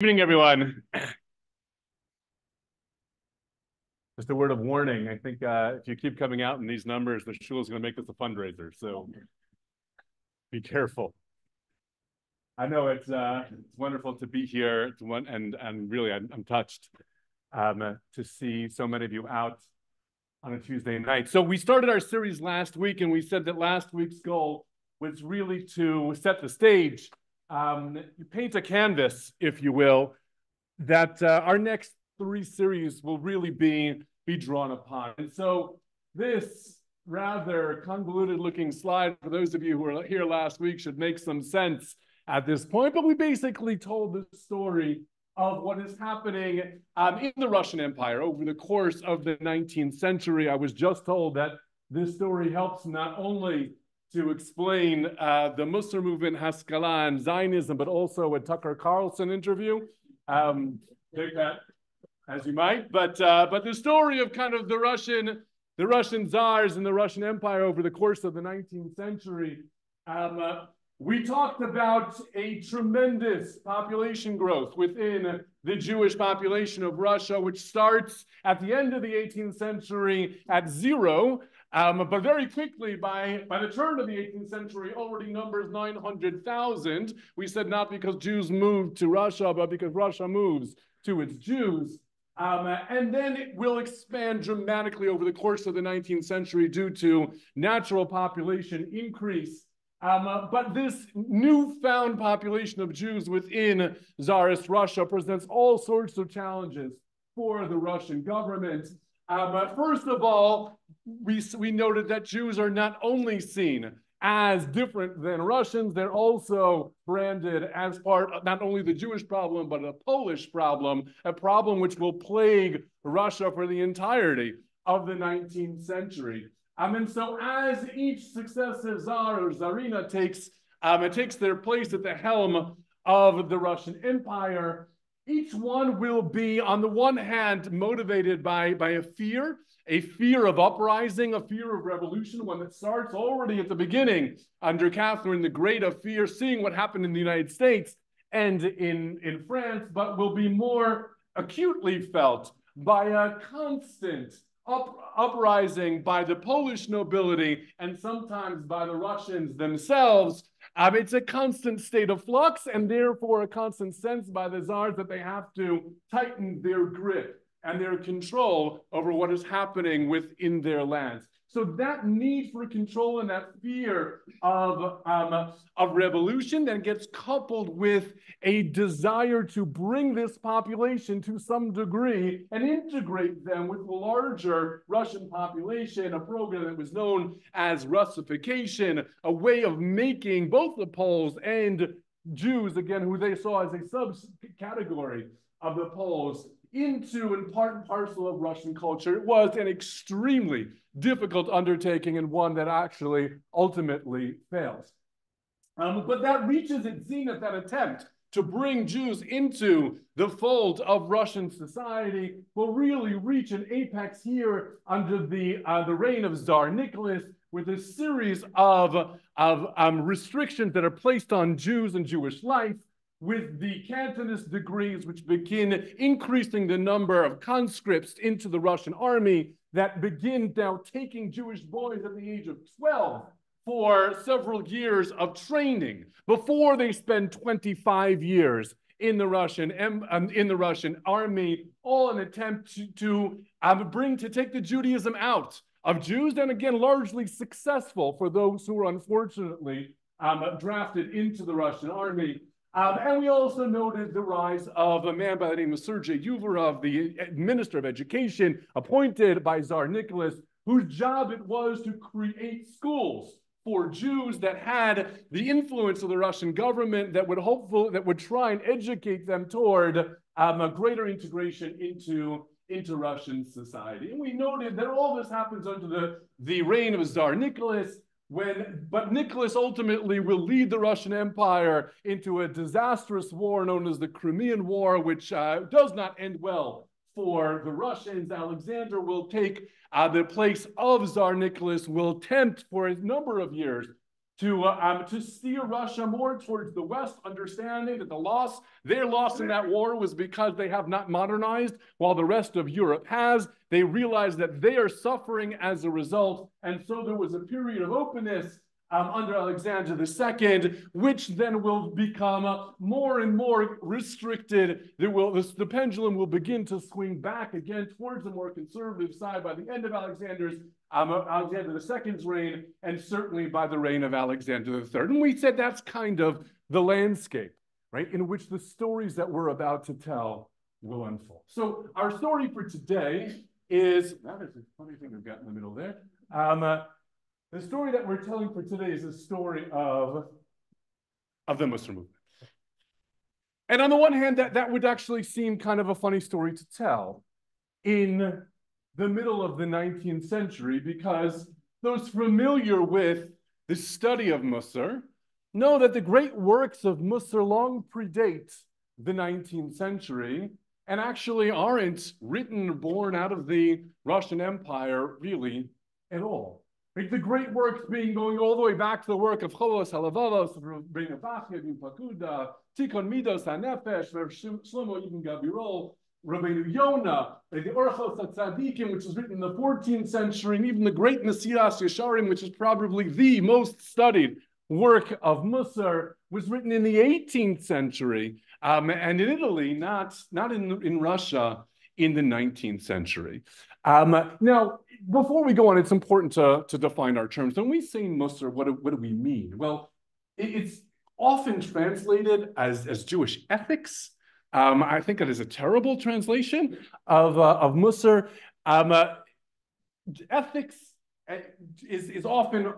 Evening, everyone. Just a word of warning. I think if you keep coming out in these numbers, the shul is going to make this a fundraiser. So be careful. I know it's wonderful to be here. And really, I'm touched to see so many of you out on a Tuesday night. So we started our series last week, and we said that last week's goal was really to set the stage, paint a canvas, if you will, that our next three series will really be drawn upon. And so this rather convoluted looking slide, for those of you who were here last week, should make some sense at this point. But we basically told the story of what is happening in the Russian Empire over the course of the 19th century. I was just told that this story helps not only to explain the Mussar movement, Haskalah, and Zionism, but also a Tucker Carlson interview. Take that as you might, but the story of kind of the Russian czars and the Russian Empire over the course of the 19th century. We talked about a tremendous population growth within the Jewish population of Russia, which starts at the end of the 18th century at zero, but very quickly, by the turn of the 18th century, already numbers 900,000. We said not because Jews moved to Russia, but because Russia moves to its Jews. And then it will expand dramatically over the course of the 19th century due to natural population increase. But this newfound population of Jews within Tsarist Russia presents all sorts of challenges for the Russian government. First of all, we noted that Jews are not only seen as different than Russians, they're also branded as part of not only the Jewish problem, but a Polish problem, a problem which will plague Russia for the entirety of the 19th century. And so as each successive czar or czarina takes their place at the helm of the Russian Empire, each one will be, on the one hand, motivated by a fear of uprising, a fear of revolution, one that starts already at the beginning under Catherine the Great, of fear, seeing what happened in the United States and in France, but will be more acutely felt by a constant uprising by the Polish nobility and sometimes by the Russians themselves. It's a constant state of flux, and therefore a constant sense by the czars that they have to tighten their grip and their control over what is happening within their lands. So that need for control and that fear of revolution then gets coupled with a desire to bring this population to some degree and integrate them with the larger Russian population, a program that was known as Russification, a way of making both the Poles and Jews, again, who they saw as a subcategory of the Poles, into and part and parcel of Russian culture. It was an extremely difficult undertaking and one that actually ultimately fails. But that reaches its zenith, that attempt to bring Jews into the fold of Russian society will really reach an apex here under the reign of Tsar Nicholas, with a series of restrictions that are placed on Jews and Jewish life, with the Cantonist decrees, which begin increasing the number of conscripts into the Russian army, that begin now taking Jewish boys at the age of 12 for several years of training before they spend 25 years in the Russian army, all an attempt to take the Judaism out of Jews, and again, largely successful for those who were unfortunately drafted into the Russian army. And we also noted the rise of a man by the name of Sergei Uvarov, the Minister of Education, appointed by Tsar Nicholas, whose job it was to create schools for Jews that had the influence of the Russian government, that would try and educate them toward a greater integration into Russian society. And we noted that all this happens under the reign of Tsar Nicholas, but Nicholas ultimately will lead the Russian Empire into a disastrous war known as the Crimean War, which does not end well for the Russians. Alexander will take the place of Tsar Nicholas, will attempt for a number of years to steer Russia more towards the West, understanding that their loss in that war was because they have not modernized while the rest of Europe has. They realize that they are suffering as a result. And so there was a period of openness under Alexander II, which then will become more and more restricted. The pendulum will begin to swing back again towards the more conservative side by the end of Alexander II's reign, and certainly by the reign of Alexander III. And we said that's kind of the landscape, right, in which the stories that we're about to tell will unfold. So our story for today is, that is a funny thing we've got in the middle there. The story that we're telling for today is a story of the Mussar movement. And on the one hand, that would actually seem kind of a funny story to tell in the middle of the 19th century, because those familiar with the study of Mussar know that the great works of Mussar long predate the 19th century and actually aren't written or born out of the Russian Empire really at all. Like the great works being going all the way back to the work of Cholos Halavavos, Rabbi Ibn Pakuda, Tikon Midos HaNefesh, Shlomo Ibn Gabirol, Rabbeinu Yonah, the Orchos HaTzadikim, which was written in the 14th century, and even the great Mesilas Yesharim, which is probably the most studied work of Mussar, was written in the 18th century, and in Italy, not in Russia, in the 19th century. Now, before we go on, it's important to define our terms. When we say Mussar, what do we mean? Well, it's often translated as Jewish ethics. I think that is a terrible translation of Mussar. Ethics is often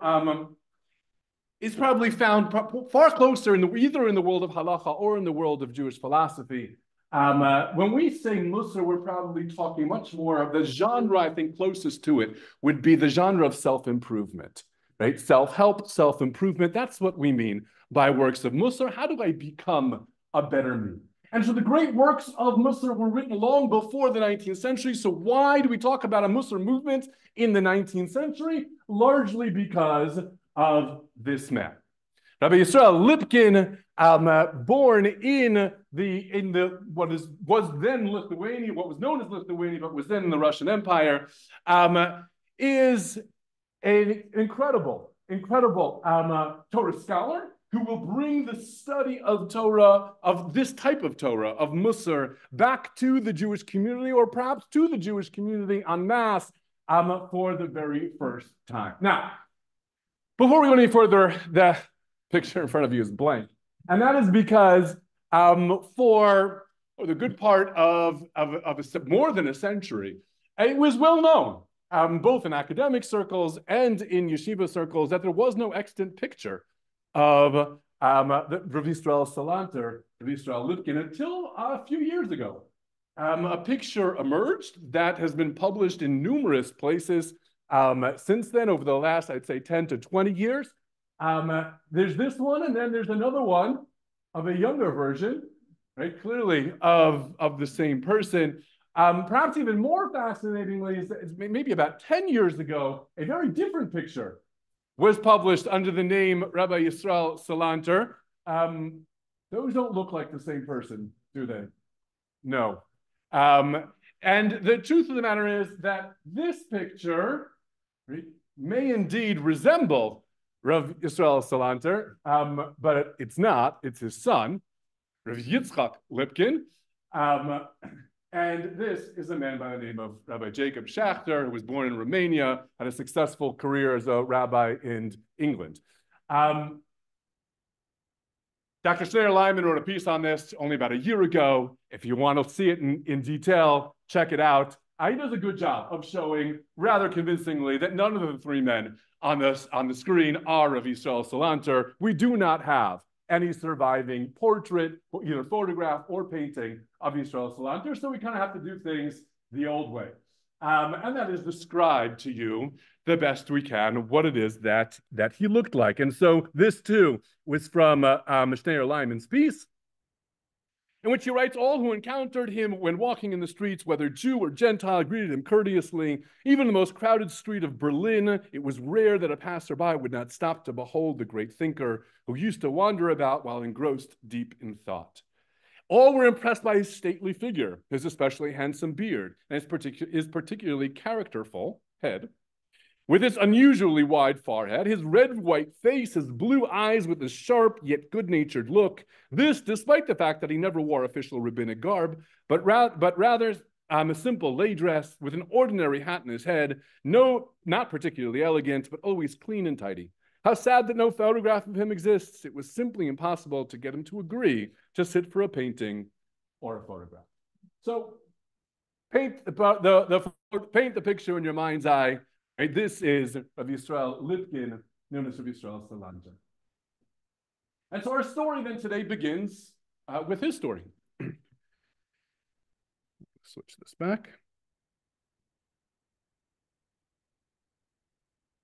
is probably found far closer either in the world of halacha or in the world of Jewish philosophy. When we say Mussar, we're probably talking much more of the genre. I think closest to it would be the genre of self-improvement, right? Self-help, self-improvement. That's what we mean by works of Mussar. How do I become a better me? And so the great works of Mussar were written long before the 19th century. So why do we talk about a Mussar movement in the 19th century? Largely because of this man. Rabbi Yisrael Lipkin, born in what was then Lithuania, what was known as Lithuania, but was then in the Russian Empire, is an incredible Torah scholar who will bring the study of Torah, of this type of Torah, of Mussar, back to the Jewish community, or perhaps to the Jewish community en masse for the very first time. Now, before we go any further, the picture in front of you is blank. And that is because for the good part of more than a century, it was well known, both in academic circles and in yeshiva circles, that there was no extant picture of Rav Yisrael Salanter, Rav Yisrael Lipkin, until a few years ago. A picture emerged that has been published in numerous places since then, over the last, I'd say, 10 to 20 years. There's this one, and then there's another one of a younger version, right? Clearly of the same person. Perhaps even more fascinatingly, is maybe about 10 years ago, a very different picture was published under the name Rabbi Yisrael Salanter. Those don't look like the same person, do they? No. And the truth of the matter is that this picture may indeed resemble Rav Yisrael Salanter, but it's not. It's his son, Rav Yitzchak Lipkin. And this is a man by the name of Rabbi Jacob Schachter, who was born in Romania, had a successful career as a rabbi in England. Dr. Schneider-Lyman wrote a piece on this only about a year ago. If you want to see it in detail, check it out. He does a good job of showing rather convincingly that none of the three men on the screen are of Yisrael Salanter. We do not have any surviving portrait, either photograph or painting of Yisrael Salanter, so we kind of have to do things the old way. And that is describe to you the best we can what it is that he looked like. And so this too was from Schneider-Lyman's piece. in which he writes, all who encountered him when walking in the streets, whether Jew or Gentile, greeted him courteously. Even in the most crowded street of Berlin, it was rare that a passerby would not stop to behold the great thinker who used to wander about while engrossed deep in thought. All were impressed by his stately figure, his especially handsome beard, and his particularly characterful head. With his unusually wide forehead, his red-white face, his blue eyes with his sharp yet good-natured look, this despite the fact that he never wore official rabbinic garb, but rather a simple lay dress with an ordinary hat in his head, not particularly elegant, but always clean and tidy. How sad that no photograph of him exists. It was simply impossible to get him to agree to sit for a painting or a photograph. So paint the picture in your mind's eye. Right? This is Rabbi Yisrael Lipkin, known as Rabbi Yisrael Salanter. And so our story then today begins with his story. Switch this back.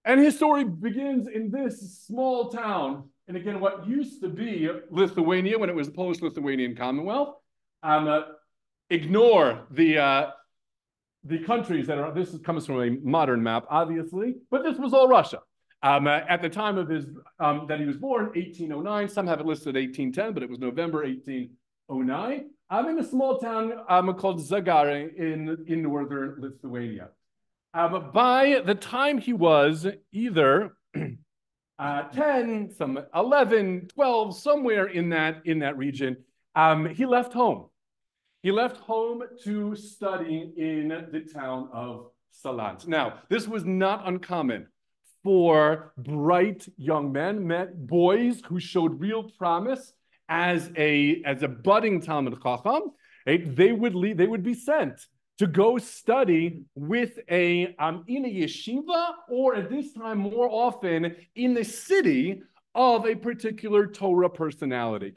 And his story begins in this small town, and again, what used to be Lithuania when it was the Polish-Lithuanian Commonwealth. Ignore the countries that are, this comes from a modern map, obviously, but this was all Russia. At the time of his, that he was born, 1809, some have it listed 1810, but it was November 1809. I'm in a small town called Zagare in northern Lithuania. By the time he was either 10, some 11, 12, somewhere in that region, he left home. He left home to study in the town of Salanter. Now, this was not uncommon for bright young men, boys who showed real promise as a budding Talmid Chacham. Right? They would be sent to go study with in a yeshiva, or at this time more often in the city of a particular Torah personality.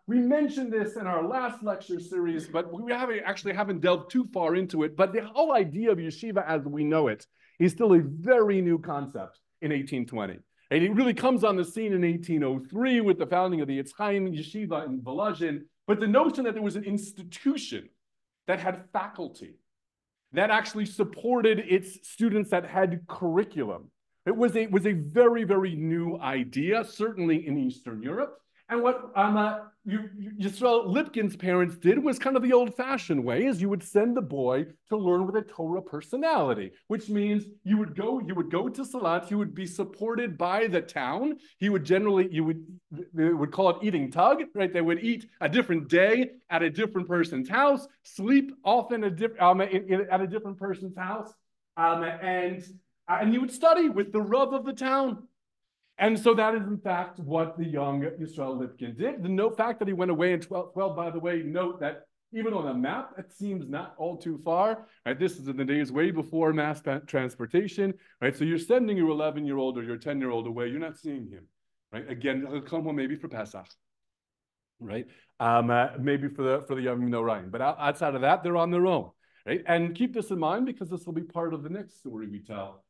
We mentioned this in our last lecture series, but we haven't delved too far into it. But the whole idea of yeshiva as we know it is still a very new concept in 1820. And it really comes on the scene in 1803 with the founding of the Eitz Chaim Yeshiva in Volozhin. But the notion that there was an institution that had faculty, that actually supported its students, that had curriculum, it was a very, very new idea, certainly in Eastern Europe. And what Yisrael Lipkin's parents did was kind of the old-fashioned way, is you would send the boy to learn with a Torah personality, which means you would go to Salat, he would be supported by the town. They would call it eating tug, right? They would eat a different day at a different person's house, sleep often at a different person's house, and you would study with the Rav of the town. And so that is, in fact, what the young Yisrael Lipkin did. The fact that he went away in 12, by the way, note that even on a map, it seems not all too far. Right? This is in the days way before mass transportation. Right? So you're sending your 11-year-old or your 10-year-old away. You're not seeing him. Right? Again, he'll come home maybe for Pesach. Right? Maybe for the Yom Noraim. But outside of that, they're on their own. Right? And keep this in mind, because this will be part of the next story we tell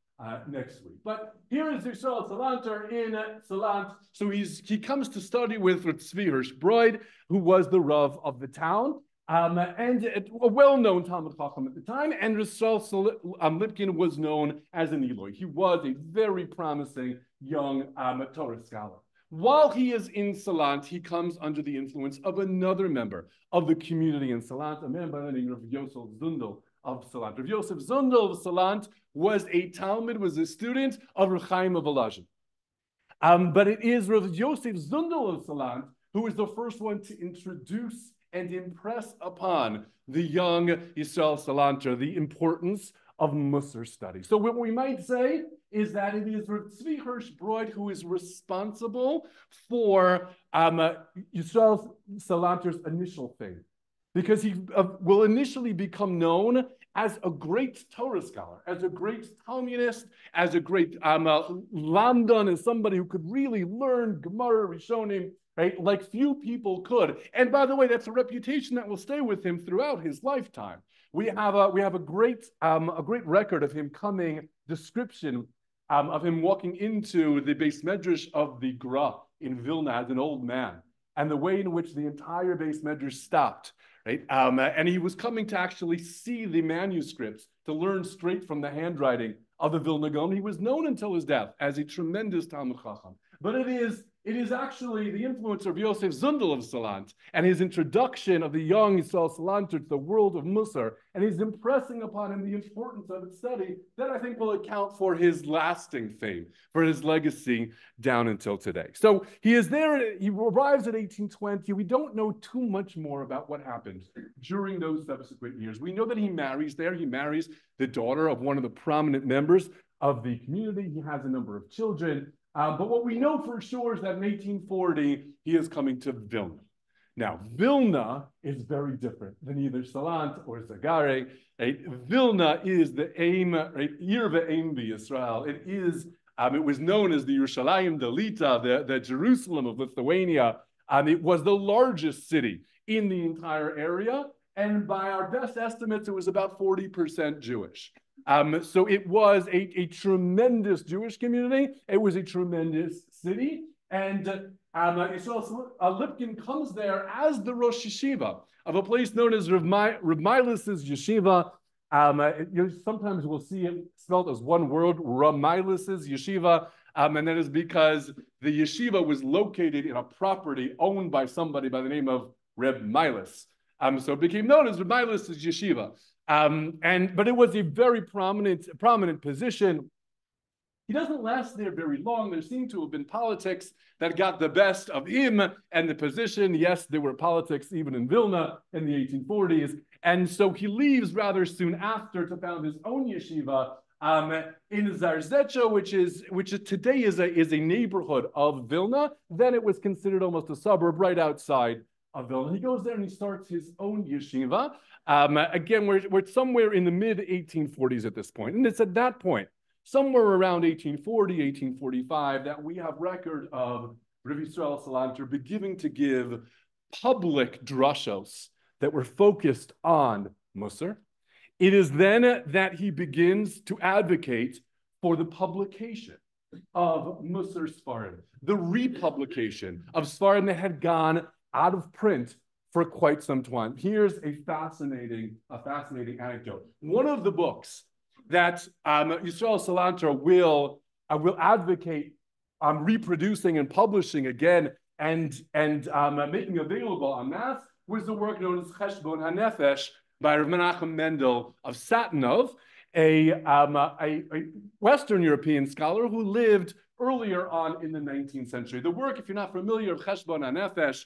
next week. But here is Yisrael Salanter in Salant. So he comes to study with Tzvi Hirsch-Broid, who was the Rav of the town, and a well-known Talmid Chacham at the time. And Yisrael Lipkin was known as an Eloi. He was a very promising young Torah scholar. While he is in Salant, he comes under the influence of another member of the community in Salant, a man by the name of Yosef Zundel of Salant. Rav Yosef Zundel of Salant was a student of Reb Chaim of Volozhin. But it is Rav Yosef Zundel of Salant who is the first one to introduce and impress upon the young Yisrael Salanter the importance of Mussar study. So what we might say is that it is Tzvi Hirsch-Broid who is responsible for Yisrael Salanter's initial fame, because he will initially become known as a great Torah scholar, as a great Talmudist, as a great Lamdan, as somebody who could really learn Gemara, Rishonim, right, like few people could. And by the way, that's a reputation that will stay with him throughout his lifetime. We have a great record of him description of him walking into the Beis Medrash of the Gra in Vilna as an old man. and the way in which the entire base measure stopped, right? And he was coming to actually see the manuscripts, to learn straight from the handwriting of the Vilna Gaon. He was known until his death as a tremendous Talmud Chacham. But it is actually the influence of Yosef Zundel of Salant and his introduction of the young Yisrael Salanter to the world of Mussar, and he's impressing upon him the importance of its study that I think will account for his lasting fame, for his legacy down until today. So he is there, he arrives at 1820. We don't know too much more about what happened during those subsequent years. We know that he marries there. He marries the daughter of one of the prominent members of the community. He has a number of children. But what we know for sure is that in 1840, he is coming to Vilna. Now, Vilna is very different than either Salant or Zagare. Right? Vilna is the aim, right? Yirve aim Yisrael. It was known as the Yerushalayim Dalita, the Jerusalem of Lithuania. It was the largest city in the entire area. And by our best estimates, it was about 40% Jewish. So it was a tremendous Jewish community. It was a tremendous city. And Yisrael Lipkin comes there as the Rosh Yeshiva of a place known as Reb Milas's Yeshiva. Sometimes we'll see it spelled as one word, Reb Milas's Yeshiva. And that is because the yeshiva was located in a property owned by somebody by the name of Reb Milas. So it became known as Reb Milas's Yeshiva. But it was a very prominent position. He doesn't last there very long. There seem to have been politics that got the best of him and the position. Yes, there were politics even in Vilna in the 1840s. And so he leaves rather soon after to found his own yeshiva in Zarzecho, which is today is a neighborhood of Vilna. Then it was considered almost a suburb right outside of Vilna. He goes there and he starts his own yeshiva. Again, we're somewhere in the mid-1840s at this point. And it's at that point, somewhere around 1840, 1845, that we have record of Rabbi Yisrael Salanter beginning to give public drushos that were focused on Mussar. It is then that he begins to advocate for the publication of Mussar Sfarim, the republication of Sfarim that had gone out of print for quite some time. Here's a fascinating anecdote. One of the books that Yisrael Salanter will advocate reproducing and publishing again and making available en masse was the work known as Cheshbon HaNefesh by Rav Menachem Mendel of Satanov, a Western European scholar who lived earlier on in the 19th century. The work, if you're not familiar, of Cheshbon HaNefesh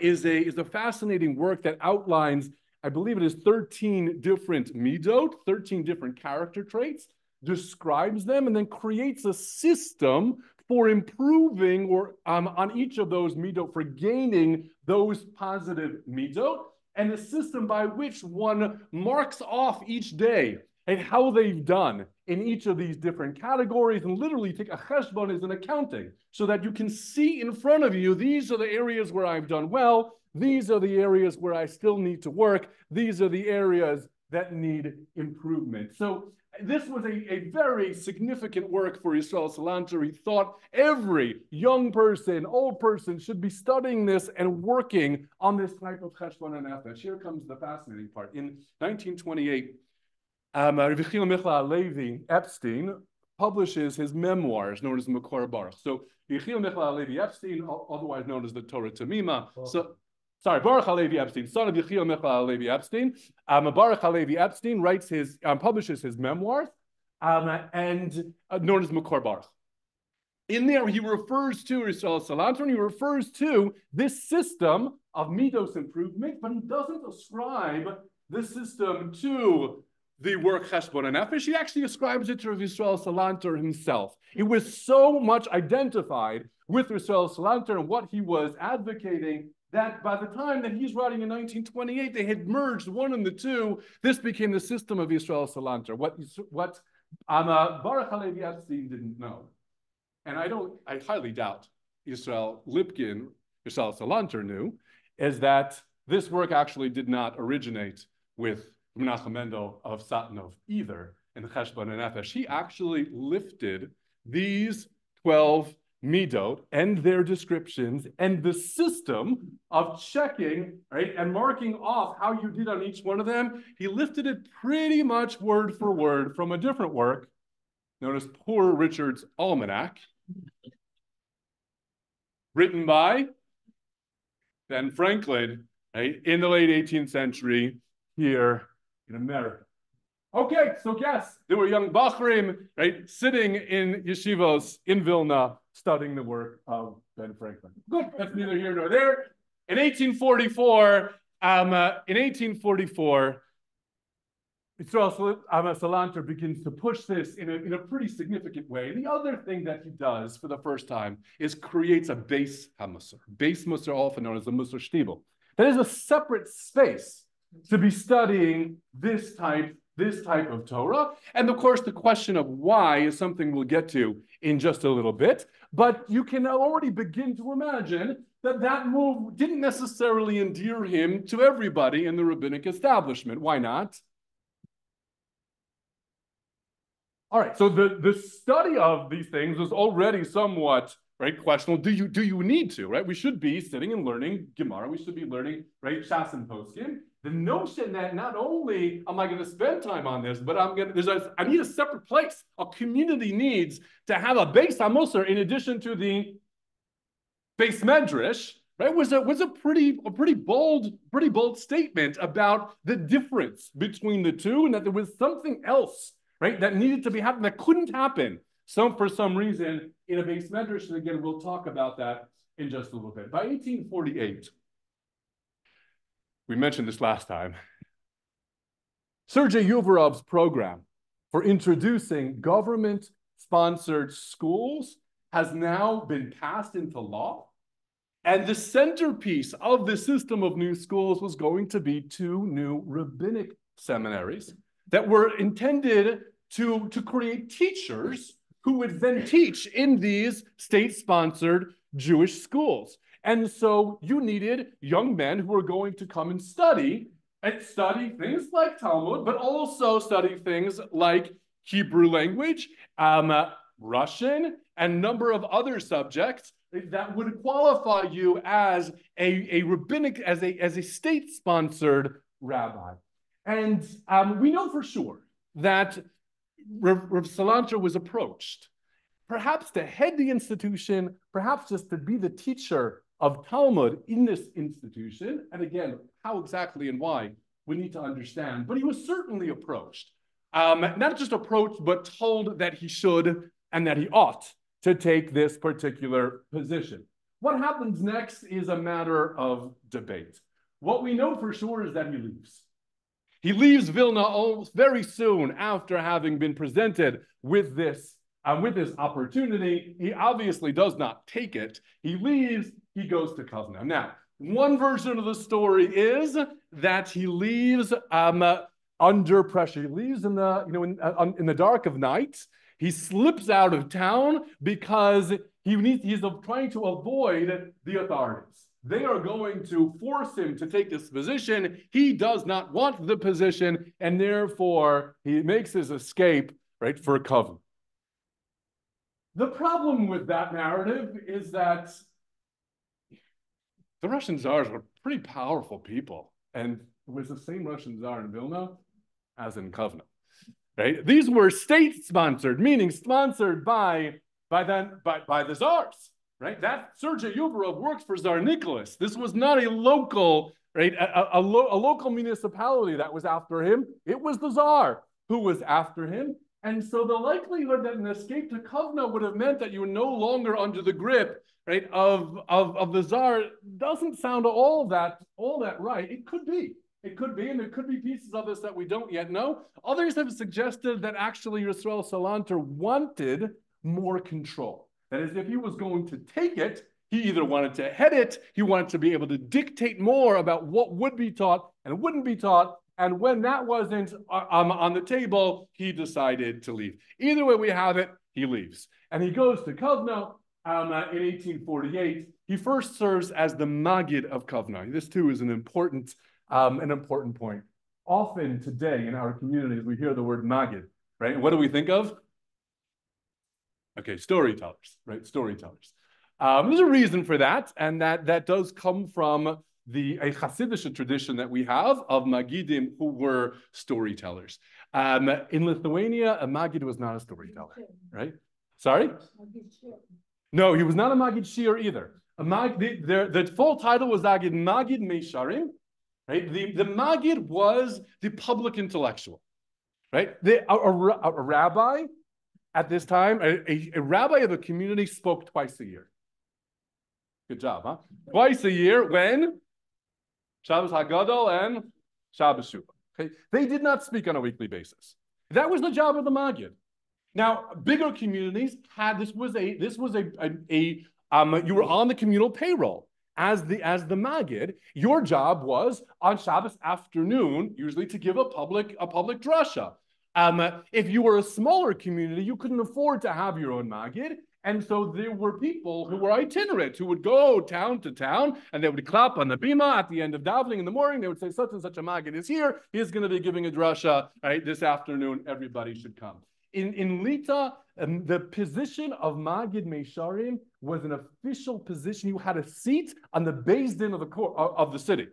is a fascinating work that outlines, I believe it is 13 different midot, 13 different character traits, describes them, and then creates a system for improving or on each of those midot, for gaining those positive midot, and a system by which one marks off each day and how they've done in each of these different categories, and literally take a cheshbon as an accounting, so that you can see in front of you, these are the areas where I've done well, these are the areas where I still need to work, these are the areas that need improvement. So this was a very significant work for Yisrael Salanter. He thought every young person, old person should be studying this and working on this type of cheshbon HaNefesh. Here comes the fascinating part. In 1928, Rabbi Yechiel Alevi Epstein publishes his memoirs known as Makor Baruch. So Yechiel Alevi Epstein, otherwise known as the Torah Tamima. Baruch Alevi Epstein, son of Yechiel Alevi Epstein. Baruch Alevi Epstein publishes his memoirs, and known as Makor Baruch. In there, he refers to Yisrael Salanter, and he refers to this system of midos improvement, but he doesn't ascribe this system to the work Cheshbon HaNefesh. He actually ascribes it to Yisrael Salanter himself. It was so much identified with Yisrael Salanter and what he was advocating that by the time that he's writing in 1928, they had merged one and the two. This became the system of Yisrael Salanter. What Baruch Halevi Epstein didn't know, and I highly doubt Yisrael Salanter knew, is that this work actually did not originate with Menachem Mendel of Satanov either in the Cheshbon HaNefesh. He actually lifted these 12 midot and their descriptions and the system of checking, right, and marking off how you did on each one of them, he lifted it pretty much word for word from a different work known as Poor Richard's Almanac, written by Ben Franklin, right, in the late 18th century here in America. Okay, so guess there were young Bachrim, right, sitting in yeshivos in Vilna, studying the work of Ben Franklin. Good, that's neither here nor there. In 1844, Yisrael Salanter begins to push this in a pretty significant way. The other thing that he does for the first time is creates a base Mussar. Base Mussar, often known as the Mussar Shtibel. That is a separate space to be studying this type of Torah. And of course, the question of why is something we'll get to in just a little bit. But you can already begin to imagine that move didn't necessarily endear him to everybody in the rabbinic establishment. Why not? All right, so the study of these things was already somewhat, right, questionable. Do you need to, right? We should be sitting and learning Gemara. We should be learning, right, Shas and Poskim. The notion that not only am I going to spend time on this, but I need a separate place. A community needs to have a base Mussar in addition to the base Medrash, right? Was a pretty bold statement about the difference between the two, and that there was something else, right, that needed to be happening that couldn't happen for some reason in a base Medrash. And again, we'll talk about that in just a little bit. By 1848. We mentioned this last time. Sergei Yuvarov's program for introducing government-sponsored schools has now been passed into law. And the centerpiece of the system of new schools was going to be 2 new rabbinic seminaries that were intended to create teachers who would then teach in these state-sponsored Jewish schools. And so you needed young men who were going to come and study things like Talmud, but also study things like Hebrew language, Russian, and a number of other subjects that would qualify you as a rabbinic, as a state-sponsored rabbi. And we know for sure that Rav Salanter was approached, perhaps to head the institution, perhaps just to be the teacher of Talmud in this institution. And again, how exactly and why, we need to understand. But he was certainly approached. Not just approached, but told that he should and that he ought to take this particular position. What happens next is a matter of debate. What we know for sure is that he leaves. He leaves Vilna almost very soon after having been presented with this opportunity. He obviously does not take it. He leaves, he goes to Kovna. Now, one version of the story is that he leaves under pressure. He leaves in the dark of night. He slips out of town because he's trying to avoid the authorities. They are going to force him to take this position. He does not want the position, and therefore he makes his escape, right, for Kovna. The problem with that narrative is that the Russian Tsars were pretty powerful people, and it was the same Russian Tsar in Vilna as in Kovna, right? These were state-sponsored, meaning sponsored by the Tsars, right? That Sergei Yuvarov worked for Tsar Nicholas. This was not a local, right, a local municipality that was after him. It was the Tsar who was after him. And so the likelihood that an escape to Kovna would have meant that you were no longer under the grip, right, of the Tsar doesn't sound all that right. It could be, and there could be pieces of this that we don't yet know. Others have suggested that actually Yisrael Salanter wanted more control. That is, if he was going to take it, he either wanted to head it, he wanted to be able to dictate more about what would be taught and wouldn't be taught. And when that wasn't on the table, he decided to leave. Either way we have it, he leaves. And he goes to Kovna in 1848. He first serves as the Maggid of Kovna. This too is an important point. Often today in our communities, we hear the word Maggid, right? And what do we think of? Okay, storytellers, right? Storytellers. There's a reason for that, and that does come from a Hasidic tradition that we have of Magidim who were storytellers. In Lithuania, a Magid was not a storyteller, right? Sorry? No, he was not a Magid Shir either. The full title was Magid Meisharim, right? The Magid was the public intellectual, right? A rabbi at this time, a rabbi of a community spoke twice a year. Good job, huh? Twice a year when? Shabbos HaGadol and Shabbos Shuvah. Okay? They did not speak on a weekly basis. That was the job of the Magid. Now, bigger communities had you were on the communal payroll as the Magid. Your job was on Shabbos afternoon, usually to give a public drasha. If you were a smaller community, you couldn't afford to have your own Magid. And so there were people who were itinerant, who would go town to town, and they would clap on the bima at the end of davening in the morning. They would say, such and such a Magid is here. He's going to be giving a drasha, right? This afternoon, everybody should come. In Lita, the position of Magid Meisharim was an official position. You had a seat on the Beis Din of the city.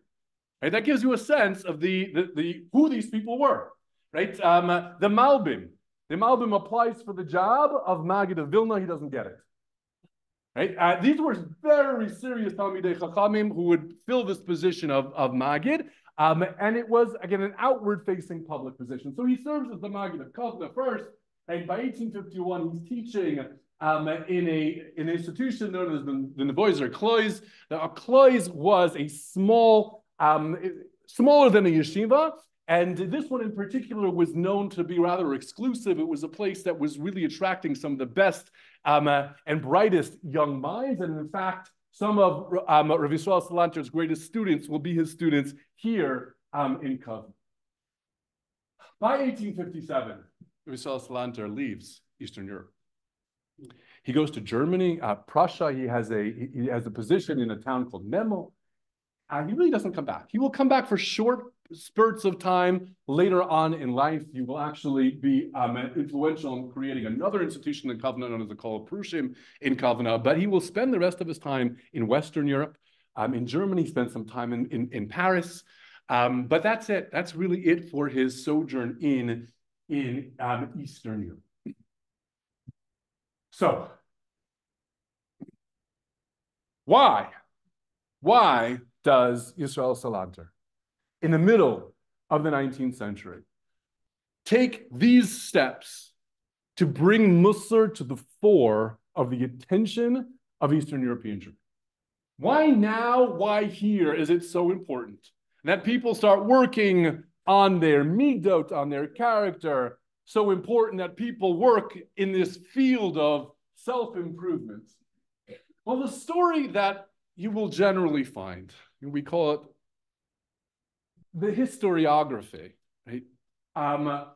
Right? That gives you a sense of who these people were. Right? The Malbim. The Malbim applies for the job of Magid of Vilna. He doesn't get it. Right? These were very serious Talmidei Chachamim who would fill this position of Magid. And it was, again, an outward-facing public position. So he serves as the Magid of Kovna first. And by 1851, he's teaching in an institution known as the Nevoiser Klois. A Klois was a smaller than a yeshiva. And this one in particular was known to be rather exclusive. It was a place that was really attracting some of the best and brightest young minds. And in fact, some of Rav Yisrael Salanter's greatest students will be his students here in Kovna. By 1857, Rav Yisrael Salanter leaves Eastern Europe. He goes to Germany, Prussia. He has a position in a town called Memel. He really doesn't come back. He will come back for short spurts of time later on in life. He will actually be influential in creating another institution in Kovna known as the Kol Prushim in Kovna, but he will spend the rest of his time in Western Europe. In Germany, spend some time in Paris. But that's it. That's really it for his sojourn in Eastern Europe. So, why does Yisrael Salanter, in the middle of the 19th century, take these steps to bring Mussar to the fore of the attention of Eastern European Jewry? Why now, why here is it so important that people start working on their midot, on their character, so important that people work in this field of self-improvement? Well, the story that you will generally find, we call it the historiography, right? Of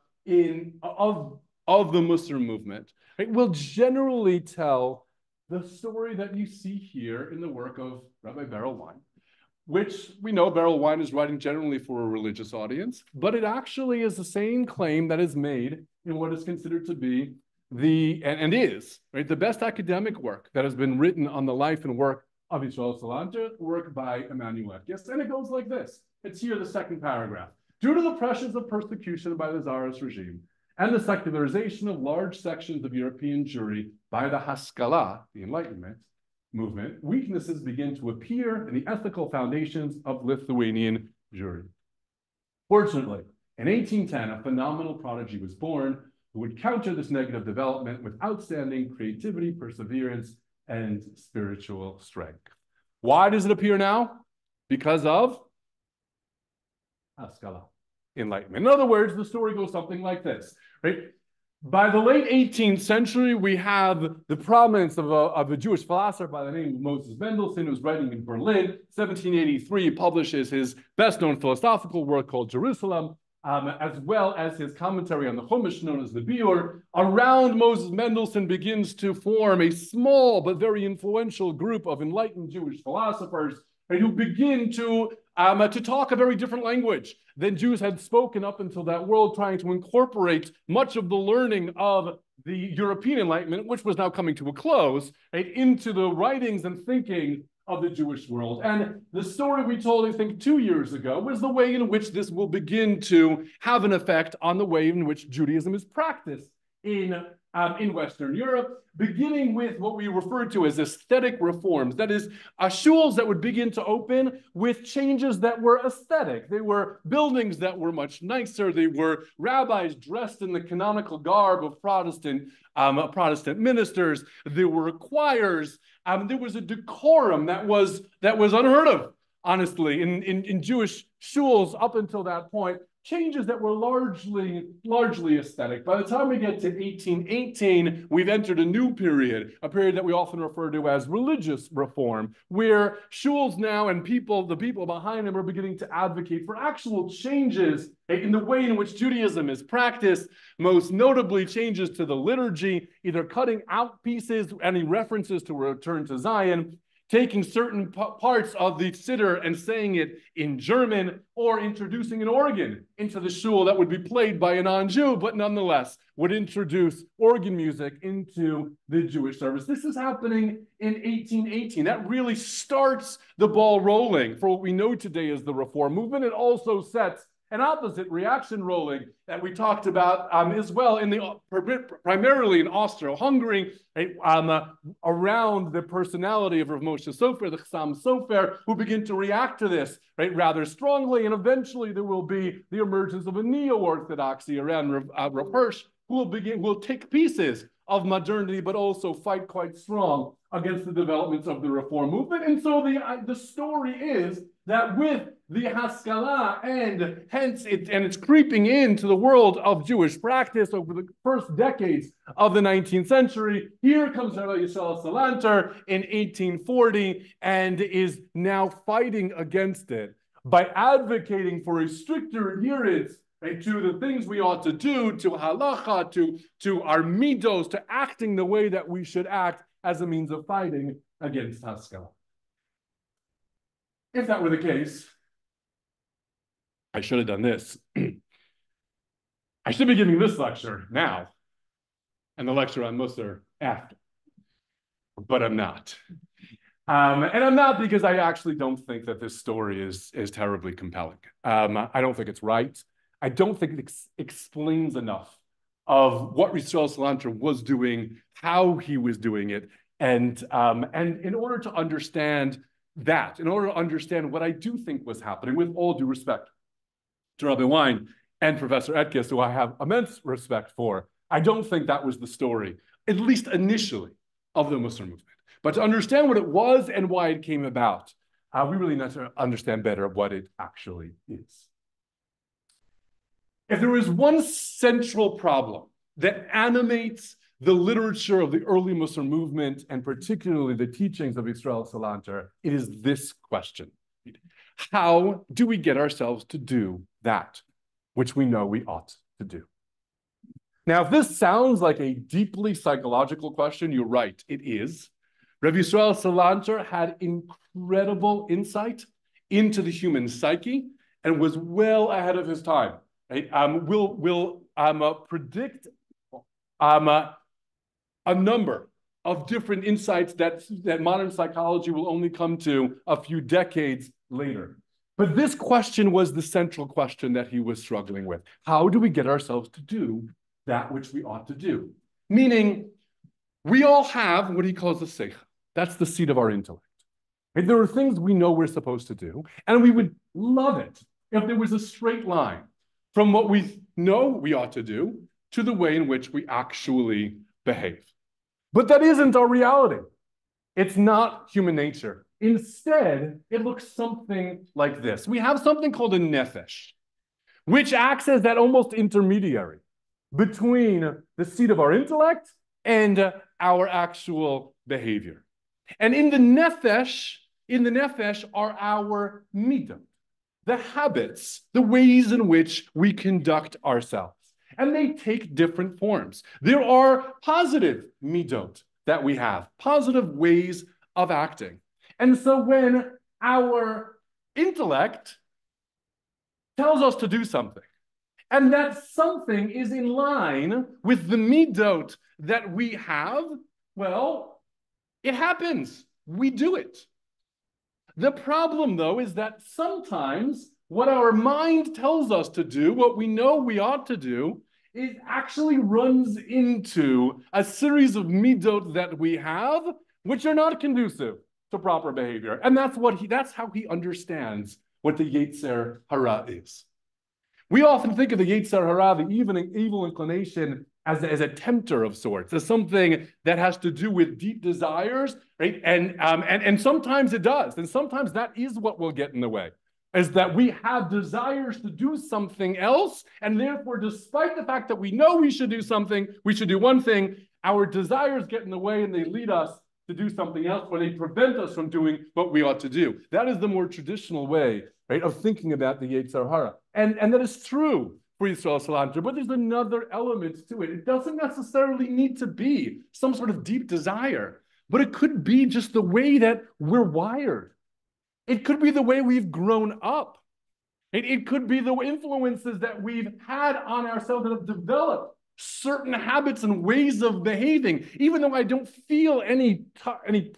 the Mussar movement, right, will generally tell the story that you see here in the work of Rabbi Perl, which we know Perl is writing generally for a religious audience, but it actually is the same claim that is made in what is considered to be the best academic work that has been written on the life and work of Yisrael Salanter, work by Emmanuel. Yes, and it goes like this. It's here, the second paragraph. Due to the pressures of persecution by the Tsarist regime and the secularization of large sections of European Jewry by the Haskalah, the Enlightenment movement, weaknesses begin to appear in the ethical foundations of Lithuanian Jewry. Fortunately, in 1810, a phenomenal prodigy was born who would counter this negative development with outstanding creativity, perseverance, and spiritual strength. Why does it appear now? Because of Haskalah, enlightenment. In other words, the story goes something like this, right? By the late 18th century, we have the prominence of a Jewish philosopher by the name of Moses Mendelssohn, who's writing in Berlin. 1783, he publishes his best-known philosophical work called Jerusalem, as well as his commentary on the Chumash known as the Biur. Around Moses Mendelssohn begins to form a small but very influential group of enlightened Jewish philosophers, right, who begin to talk a very different language than Jews had spoken up until that world, trying to incorporate much of the learning of the European Enlightenment, which was now coming to a close, right, into the writings and thinking of the Jewish world. And the story we told, I think, 2 years ago was the way in which this will begin to have an effect on the way in which Judaism is practiced in Western Europe, beginning with what we refer to as aesthetic reforms. That is, shuls that would begin to open with changes that were aesthetic. They were buildings that were much nicer. They were rabbis dressed in the canonical garb of Protestant ministers. There were choirs. There was a decorum that was unheard of, honestly, in Jewish shuls up until that point. Changes that were largely aesthetic. By the time we get to 1818, we've entered a new period, a period that we often refer to as religious reform, where shuls now and the people behind them are beginning to advocate for actual changes in the way in which Judaism is practiced, most notably changes to the liturgy, either cutting out pieces, any references to a return to Zion, taking certain parts of the siddur and saying it in German, or introducing an organ into the shul that would be played by a non-Jew, but nonetheless would introduce organ music into the Jewish service. This is happening in 1818. That really starts the ball rolling for what we know today as the Reform movement. It also sets an opposite reaction rolling that we talked about as well primarily in Austro-Hungary, right, around the personality of Rav Moshe Sofer, the Chassam Sofer, who begin to react to this, right, rather strongly. And eventually there will be the emergence of a neo-Orthodoxy around Rav Hirsch, who will take pieces of modernity, but also fight quite strong against the developments of the Reform movement. And so the story is that with the Haskalah and hence it's creeping into the world of Jewish practice over the first decades of the 19th century. Here comes Rabbi Yisrael Salanter in 1840 and is now fighting against it by advocating for a stricter adherence, right, to the things we ought to do, to halacha, to our midos, to acting the way that we should act as a means of fighting against Haskalah. If that were the case, I should have done this. I should be giving this lecture now and the lecture on Mussar after, but I'm not. And I'm not because I actually don't think that this story is terribly compelling. I don't think it's right. I don't think it explains enough of what Yisrael Salanter was doing, how he was doing it, and in order to understand that, in order to understand what I do think was happening, with all due respect to Rabbi Wein and Professor Etkes, who I have immense respect for, I don't think that was the story, at least initially, of the Mussar movement. But to understand what it was and why it came about, we really need to understand better what it actually is. If there is one central problem that animates the literature of the early Mussar movement, and particularly the teachings of Yisrael Salanter, it is this question. How do we get ourselves to do that which we know we ought to do? Now, if this sounds like a deeply psychological question, you're right, it is. Rabbi Yisrael Salanter had incredible insight into the human psyche and was well ahead of his time. Right? We'll predict a number of different insights that modern psychology will only come to a few decades later. But this question was the central question that he was struggling with. How do we get ourselves to do that which we ought to do? Meaning, we all have what he calls the seichel. That's the seat of our intellect. Right? There are things we know we're supposed to do, and we would love it if there was a straight line from what we know we ought to do to the way in which we actually behave. But that isn't our reality. It's not human nature. Instead, it looks something like this. We have something called a nefesh, which acts as that almost intermediary between the seat of our intellect and our actual behavior. And in the nefesh are our midot, the habits, the ways in which we conduct ourselves. And they take different forms. There are positive midot that we have, positive ways of acting. And so when our intellect tells us to do something, and that something is in line with the midot that we have, well, it happens. We do it. The problem, though, is that sometimes what our mind tells us to do, what we know we ought to do, it actually runs into a series of midot that we have, which are not conducive to proper behavior. And that's how he understands what the Yetzer Hara is. We often think of the Yetzer Hara, the evil inclination, as a tempter of sorts, as something that has to do with deep desires, right? And sometimes it does. And sometimes that is what will get in the way, is that we have desires to do something else. And therefore, despite the fact that we know we should do something, we should do one thing, our desires get in the way and they lead us to do something else, or they prevent us from doing what we ought to do. That is the more traditional way, right, of thinking about the Yetzer Hara. And that is true for Yisrael Salanter, but there's another element to it. It doesn't necessarily need to be some sort of deep desire, but it could be just the way that we're wired. It could be the way we've grown up. It could be the influences that we've had on ourselves that have developed certain habits and ways of behaving, even though I don't feel any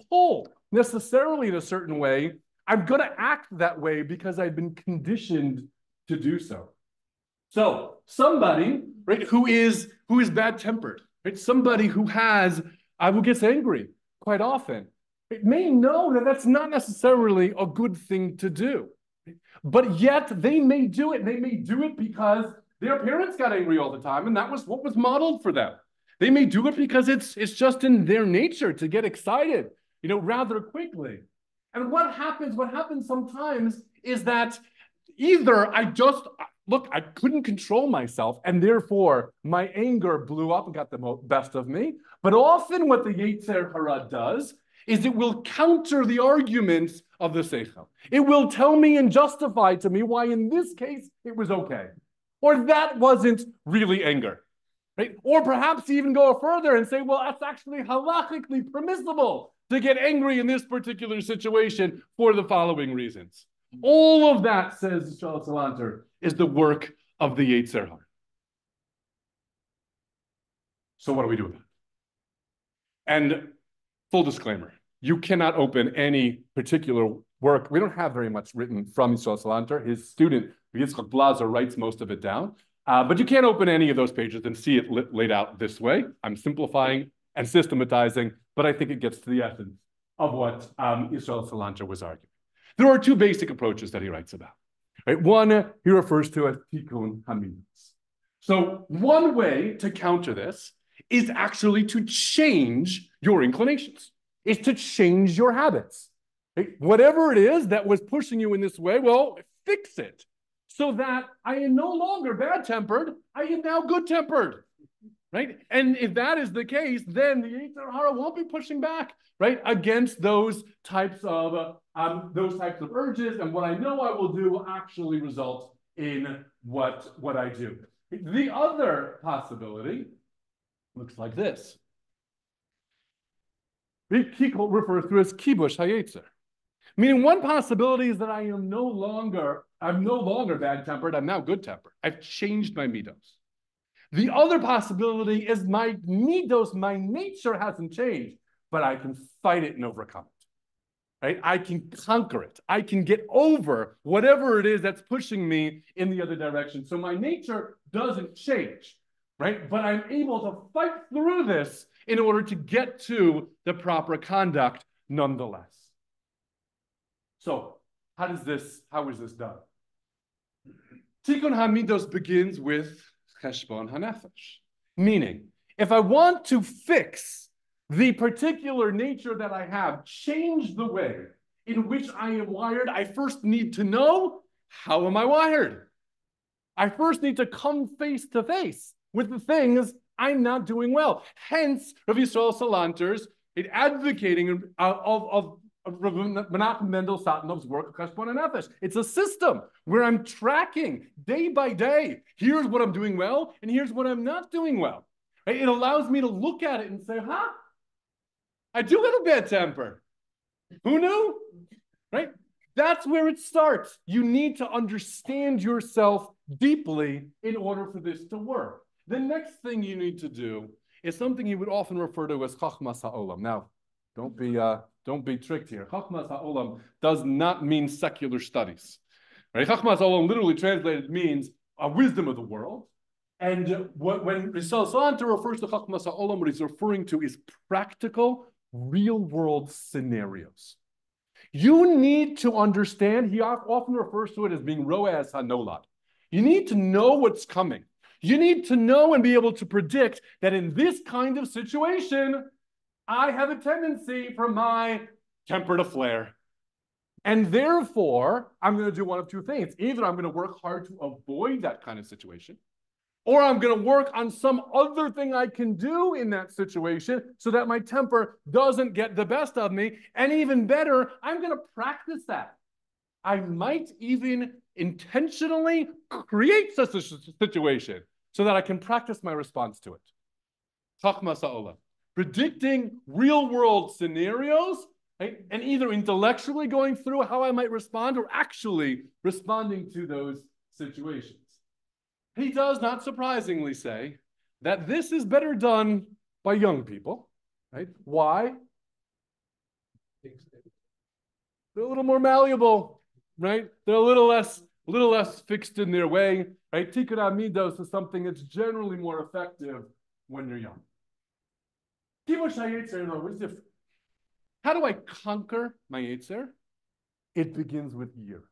pull necessarily in a certain way. I'm going to act that way because I've been conditioned to do so. So somebody, right, who is bad-tempered, right, somebody who gets angry quite often, it may know that that's not necessarily a good thing to do, but yet they may do it. They may do it because their parents got angry all the time, and that was what was modeled for them. They may do it because it's just in their nature to get excited, rather quickly. And what happens sometimes is that either I couldn't control myself, and therefore my anger blew up and got the best of me. But often what the Yetzer Hara does is it will counter the arguments of the Seichel. It will tell me and justify to me why in this case it was okay, or that wasn't really anger, right? Or perhaps even go further and say, well, that's actually halachically permissible to get angry in this particular situation for the following reasons. All of that, says Salanter, is the work of the Yetzer Hara. So what do we do with it? And full disclaimer, you cannot open any particular work. We don't have very much written from Yisrael Salanter. His student, Yitzchak Blazer, writes most of it down. But you can't open any of those pages and see it laid out this way. I'm simplifying and systematizing, but I think it gets to the essence of what Yisrael Salanter was arguing. There are two basic approaches that he writes about. Right? One he refers to as tikkun hamidus. So one way to counter this is actually to change your inclinations, is to change your habits. Right? Whatever it is that was pushing you in this way, well, fix it so that I am no longer bad-tempered, I am now good-tempered. Right? And if that is the case, then the Yetzer Hara won't be pushing back, right, against those types of urges, and what I know I will do will actually result in what I do. The other possibility looks like this. Kikol refers to as kibush hayetzer, meaning one possibility is that I'm no longer bad-tempered, I'm now good-tempered. I've changed my midos. The other possibility is my midos, my nature hasn't changed, but I can fight it and overcome it, right? I can conquer it. I can get over whatever it is that's pushing me in the other direction. So my nature doesn't change, right? But I'm able to fight through this in order to get to the proper conduct nonetheless. So how is this done? Tikkun HaMidos begins with Cheshbon HaNefesh, meaning if I want to fix the particular nature that I have, change the way in which I am wired, I first need to know, how am I wired? I first need to come face to face with the things I'm not doing well. Hence, Rabbi Yisrael Salanter's advocating of Menachem Mendel Satanov's work of Cheshbon HaNefesh. It's a system where I'm tracking day by day. Here's what I'm doing well, and here's what I'm not doing well. Right? It allows me to look at it and say, I do have a bad temper. Who knew? Right? That's where it starts. You need to understand yourself deeply in order for this to work. The next thing you need to do is something you would often refer to as chachmas ha'olam. Now, don't be tricked here. Chachmas ha'olam does not mean secular studies. Right? Chachmas ha'olam literally translated means a wisdom of the world. And when Salanter refers to chachmas ha'olam, what he's referring to is practical, real-world scenarios. You need to understand, he often refers to it as being ro'as hanolad. You need to know what's coming. You need to know and be able to predict that in this kind of situation, I have a tendency for my temper to flare. And therefore, I'm going to do one of two things. Either I'm going to work hard to avoid that kind of situation, or I'm going to work on some other thing I can do in that situation so that my temper doesn't get the best of me. And even better, I'm going to practice that. I might even intentionally create such a situation so that I can practice my response to it. Chachmas ha'olam. Predicting real-world scenarios, right? And either intellectually going through how I might respond or actually responding to those situations. He does, not surprisingly, say that this is better done by young people, right? Why? They're a little more malleable, right? They're a little less fixed in their way, right? Tikkun amidos is something that's generally more effective when you're young. What is different? How do I conquer my Yetzer? It begins with year.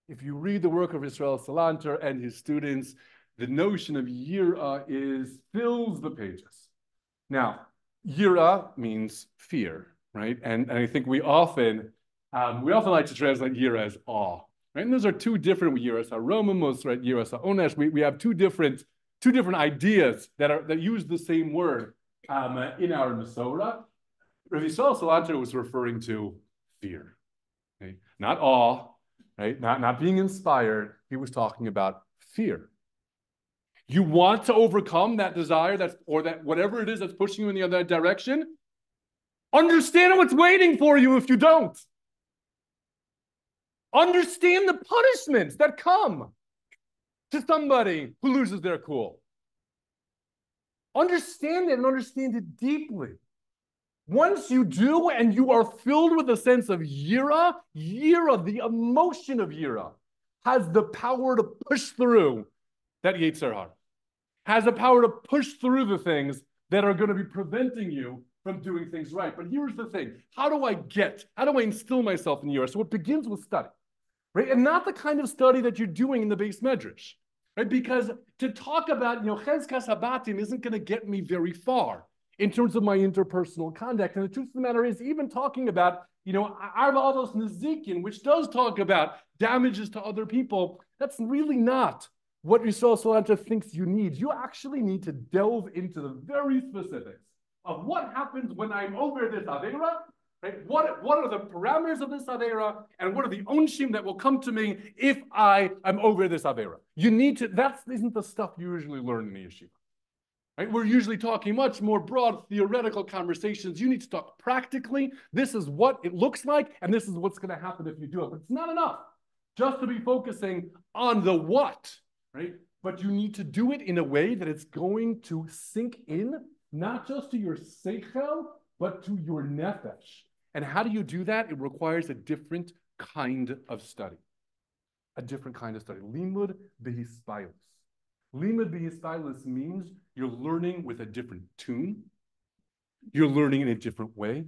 If you read the work of Yisrael Salanter and his students, the notion of yira fills the pages. Now, yira means fear, right? And I think we often like to translate yira as awe, right? And those are two different yiras. Aromamos, right? Yiras onesh. We have two different ideas that use the same word in our Masorah. Rabbi Yisrael Salanter was referring to fear, okay? Not awe. Right? Not being inspired, he was talking about fear. You want to overcome that desire or that whatever it is that's pushing you in the other direction. Understand what's waiting for you if you don't. Understand the punishments that come to somebody who loses their cool. Understand it and understand it deeply. Once you do and you are filled with a sense of yira, the emotion of yira, has the power to push through that Yetzer Hara, has the power to push through the things that are going to be preventing you from doing things right. But here's the thing. How do I instill myself in yira? So it begins with study, right? And not the kind of study that you're doing in the base medrash, right? Because to talk about, chezkas habatim isn't going to get me very far in terms of my interpersonal conduct. And the truth of the matter is, even talking about, arba avos nezikin, which does talk about damages to other people, that's really not what Yisrael Salanter thinks you need. You actually need to delve into the very specifics of what happens when I'm over this avera, right? What are the parameters of this avera, and what are the onshim that will come to me if I am over this avera? You need to, that isn't the stuff you usually learn in the yeshiva. Right? We're usually talking much more broad theoretical conversations. You need to talk practically. This is what it looks like, and this is what's going to happen if you do it. But it's not enough just to be focusing on the what, right? But you need to do it in a way that it's going to sink in, not just to your seichel, but to your nefesh. And how do you do that? It requires a different kind of study. A different kind of study. Limud b'hispayos. Limud b'hispayos means you're learning with a different tune. You're learning in a different way.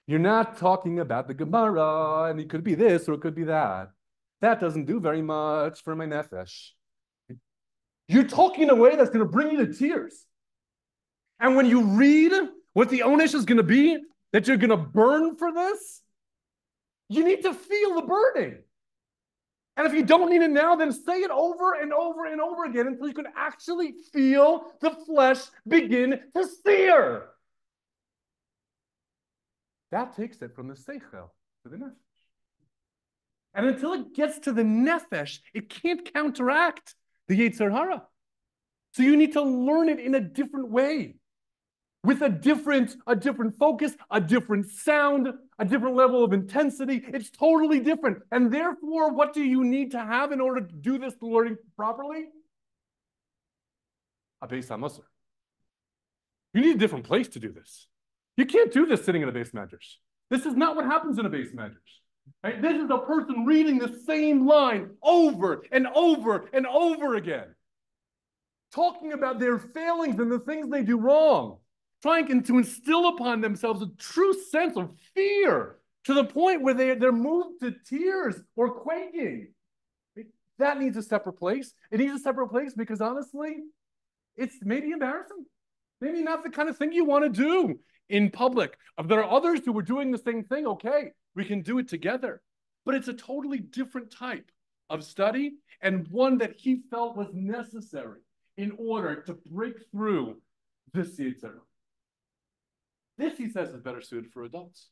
You're not talking about the Gemara, and it could be this or it could be that. That doesn't do very much for my nefesh. You're talking in a way that's going to bring you to tears. And when you read what the onesh is going to be, that you're going to burn for this, you need to feel the burning. And if you don't need it now, then say it over and over and over again until you can actually feel the flesh begin to sear. That takes it from the seichel to the nefesh. And until it gets to the nefesh, it can't counteract the Yetzer Hara. So you need to learn it in a different way. with a different focus, a different sound, a different level of intensity. It's totally different. And therefore, what do you need to have in order to do this learning properly? A Beis HaMussar. You need a different place to do this. You can't do this sitting in a Beis Medrash. This is not what happens in a Beis Medrash. Right? This is a person reading the same line over and over and over again, talking about their failings and the things they do wrong, trying to instill upon themselves a true sense of fear to the point where they're moved to tears or quaking. That needs a separate place. It needs a separate place because honestly, it's maybe embarrassing. Maybe not the kind of thing you want to do in public. If there are others who are doing the same thing, okay, we can do it together. But it's a totally different type of study and one that he felt was necessary in order to break through this Yitzhak. This, he says, is better suited for adults.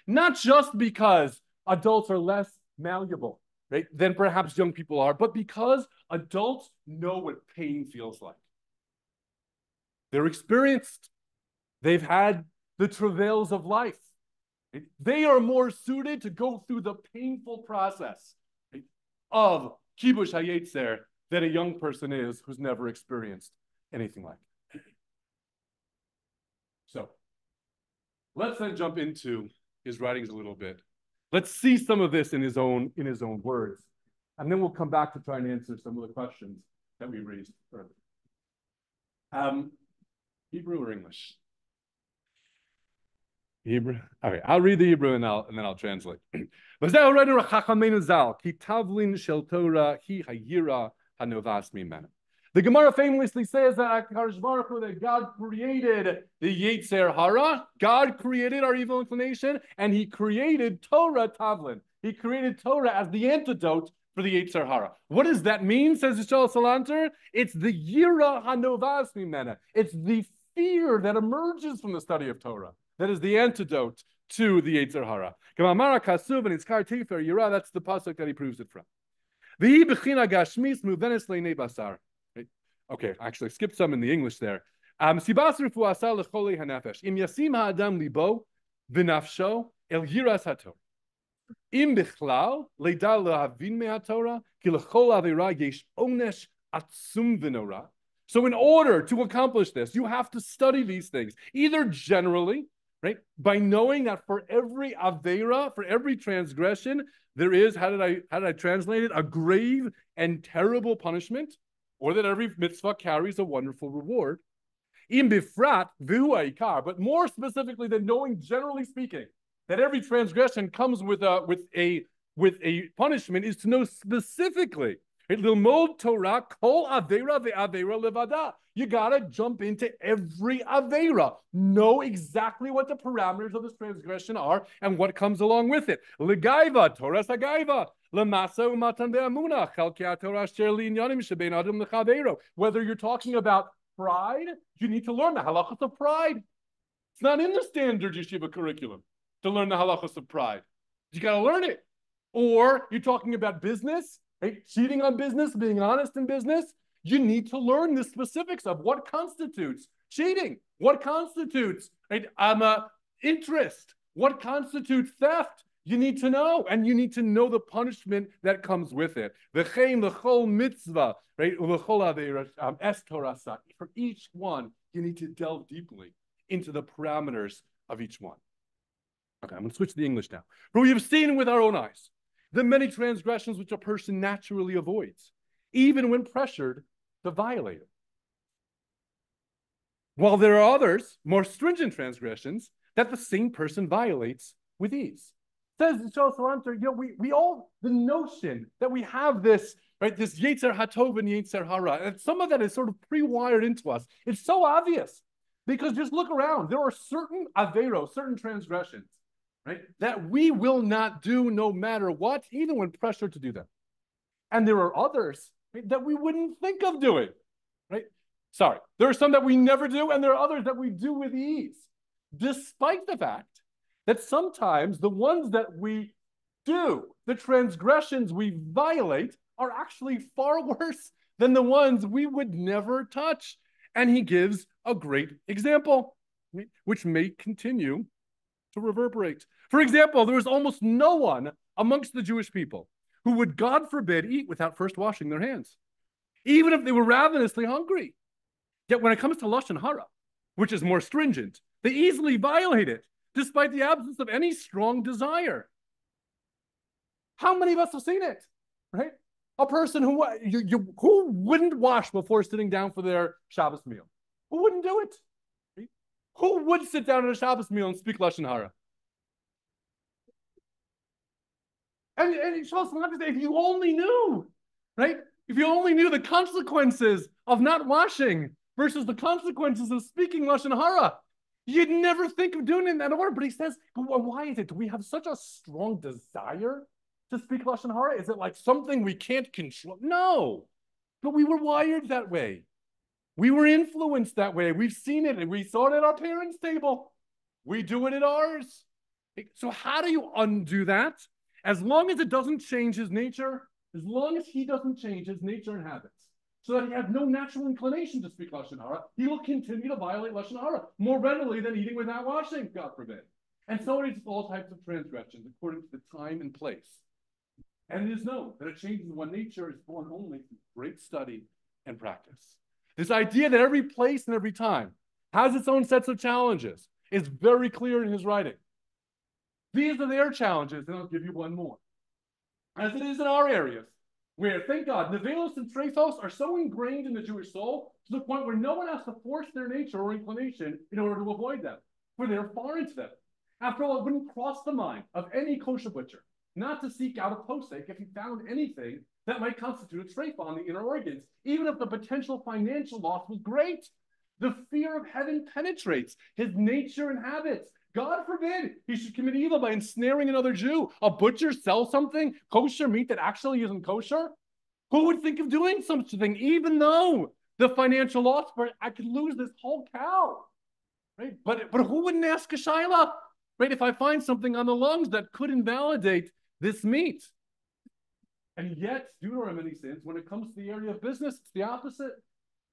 Not just because adults are less malleable, right, than perhaps young people are, but because adults know what pain feels like. They're experienced. They've had the travails of life. Right? They are more suited to go through the painful process, right, of kibush hayetzer than a young person is who's never experienced anything like it. So let's then jump into his writings a little bit. Let's see some of this in his own words, and then we'll come back to try and answer some of the questions that we raised earlier. Hebrew or English? Hebrew. Okay, I'll read the Hebrew and then I'll translate. The Gemara famously says that God created the Yetzer Hara. God created our evil inclination, and He created Torah Tavlin. He created Torah as the antidote for the Yetzer Hara. What does that mean, says Yisrael Salanter? It's the Yira Hanovas Mimena. It's the fear that emerges from the study of Torah. That is the antidote to the Yetzer Hara. That's the pasuk that he proves it from. Right? Okay, actually, I skipped some in the English there. Im yasim ha'adam libo v'nafsho el yiras haTorah. Im bichlal leida lehavin me'aTorah ki lechol avera yesh onesh atzum v'nora. So in order to accomplish this, you have to study these things, either generally, right, by knowing that for every avera, for every transgression, there is, how did I translate it, a grave and terrible punishment, or that every mitzvah carries a wonderful reward. Im bifrat v'hu ha'ikar, but more specifically than knowing, generally speaking, that every transgression comes with a punishment, is to know specifically. Lilmod Torah kol avera ve'avera levada. You gotta jump into every avera, know exactly what the parameters of this transgression are and what comes along with it. Legaiva Torah sagaiva lemasa umatan ve'amuna chalkei Torah sher li'inyanim shebein adam lechavero. Whether you're talking about pride, you need to learn the halachos of pride. It's not in the standard yeshiva curriculum to learn the halachos of pride. You gotta learn it. Or you're talking about business. Right? Cheating on business, being honest in business, you need to learn the specifics of what constitutes cheating, what constitutes interest, what constitutes theft. You need to know, and you need to know the punishment that comes with it. L'chol mitzvah, right? For each one, you need to delve deeply into the parameters of each one. Okay, I'm going to switch to the English now. For we have seen with our own eyes the many transgressions which a person naturally avoids, even when pressured to violate it. While there are others, more stringent transgressions, that the same person violates with ease. Says Salanter, we all, the notion that we have this, right, this Yetzer Hatov and Yetzer Hara, and some of that is sort of pre-wired into us. It's so obvious, because just look around. There are certain averos, certain transgressions, right, that we will not do no matter what, even when pressured to do them. And there are others, right, that we wouldn't think of doing, right? Sorry, there are some that we never do, and there are others that we do with ease, despite the fact that sometimes the ones that we do, the transgressions we violate, are actually far worse than the ones we would never touch. And he gives a great example. which may continue to reverberate. For example, there was almost no one amongst the Jewish people who would, God forbid, eat without first washing their hands, even if they were ravenously hungry. Yet when it comes to Lashon Hara, which is more stringent, they easily violate it, despite the absence of any strong desire. How many of us have seen it, right? A person who wouldn't wash before sitting down for their Shabbos meal? Who wouldn't do it? Right? Who would sit down at a Shabbos meal and speak Lashon Hara? And if you only knew, right? If you only knew the consequences of not washing versus the consequences of speaking Lashon Hara, you'd never think of doing it in that order. But he says, but why is it? Do we have such a strong desire to speak Lashon Hara? Is it like something we can't control? No, but we were wired that way. We were influenced that way. We've seen it, and we saw it at our parents' table. We do it at ours. So how do you undo that? As long as it doesn't change his nature, as long as he doesn't change his nature and habits, so that he has no natural inclination to speak Lashon Hara, he will continue to violate Lashon Hara more readily than eating without washing, God forbid. And so it is all types of transgressions according to the time and place. And it is known that a change in one nature is born only through great study and practice. This idea that every place and every time has its own sets of challenges is very clear in his writing. These are their challenges, and I'll give you one more. As it is in our areas, where, thank God, Nevelos and Trefos are so ingrained in the Jewish soul to the point where no one has to force their nature or inclination in order to avoid them, for they're foreign to them. After all, it wouldn't cross the mind of any kosher butcher not to seek out a posek if he found anything that might constitute a trefa on the inner organs, even if the potential financial loss was great. The fear of heaven penetrates his nature and habits. God forbid he should commit evil by ensnaring another Jew. A butcher sells something, kosher meat that actually isn't kosher? Who would think of doing such a thing, even though the financial loss for it, I could lose this whole cow, right? But who wouldn't ask a shayla, right? If I find something on the lungs that could invalidate this meat. And yet, due to our many sins, when it comes to the area of business, it's the opposite.